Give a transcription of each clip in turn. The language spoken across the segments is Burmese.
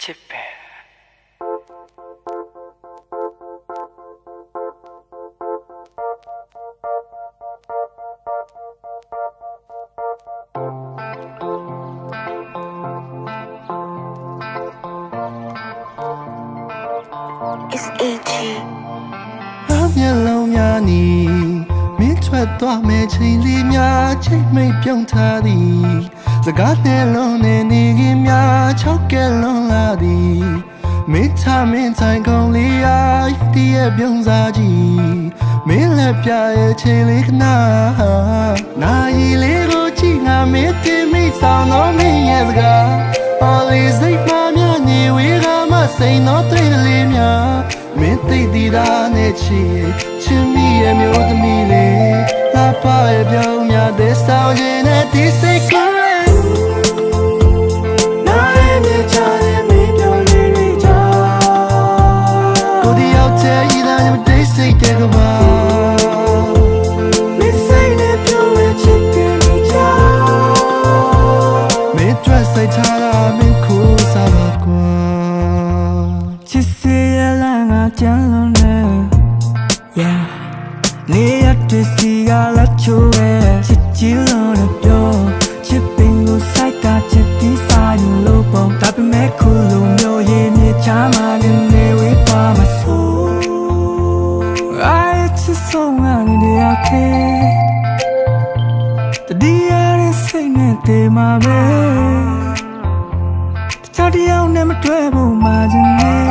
ချစ်ပဲမျက်လုံးများနီမင်းထွက်သွားမဲ့ချိန်လေးများချိန်မိတ်ပြုံးထားသည်စကားနဲ့လုံးနဲ့နေခင်များချောက်ကဲလုံးလာသည်မင်းထားမင်းဆိုင်ကုန်လေးအားတည်းရဲ့ပြုံးစားကြည့်မင်းလက်ပြရဲ့ချိန်လေးခဏနာရီလေးကိုကြည့်ငါမင်းတင်မိဆောင်တော့မင်းရဲ့စကား Always စိတ်မှများနေဝေးကမှစိန်တော့တွေ့လေးများမင်းသိတည်တာနဲ့ချစ်မိရဲ့မျိုးသမီးလေးငါပါရဲ့ပြောင်းများတဲ့ဆောင်ခြင်းနဲ့ဒီစိတ်ကိုနားရဲ့မြချတဲ့မင်းပြောင်းလေးလေးချာကိုဒီရောက်တဲ့ဤသားနဲ့တိတ်စိတ်တဲ့ကဘာမင်းစိတ်နဲ့ပြောင်းရဲ့ချစ်တဲ့လေးချာမင်းတွေ့စိတ်ချတာမင်းကိုစားပါကွာချစ်စေရလာငါကြမ်းလုံးနဲ့ Yeah နေရတဲ့စီကလာချိုးရဲ့ချစ်ကြည့်လို့လည်းပြောချစ်ပင်ကိုစိုက်ကချစ်ပြီးစားရင်လို့ပေါ့ဒါပေမဲ့ခုလိုမျိုးရဲ့မြေချာမှလည်းနေဝေးပါမဆိုး I just so many day okay တဒီရတဲ့စိတ်နဲ့တည်မှာပဲတခြားတယောက်နဲ့မတွေ့ဘူးမှချင်နေ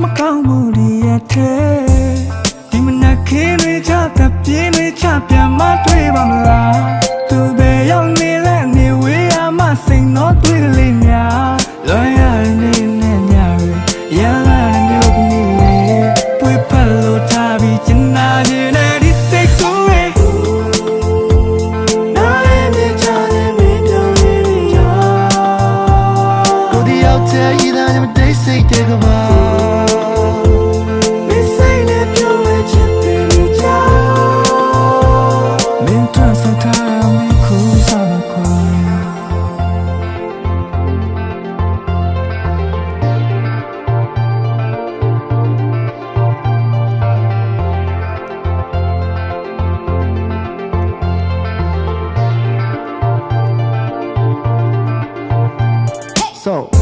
မကောင်းဘူးဒီရဲ့ဒီမနက်ခင်းတွေချတဲ့ပြင်းတွေချပြန်မတွေ့ပါမလားသူပဲရောက်နေလဲနေဝေးရမှစိန်တော့တွေ့ကလေးများလွန်ရနေနဲ့ညရလာတဲ့မျိုးကလေးတွေ့ဖက်လို့ထားပြီးချင်နာခြင်းနဲ့ဒီစိတ်ကိုနားရဲ့မြချတဲ့မင်းပြောင်းလေးချာကိုဒီရောက်တဲ့ဤသားနဲ့တိတ်စိတ်တဲ့ကဘာSo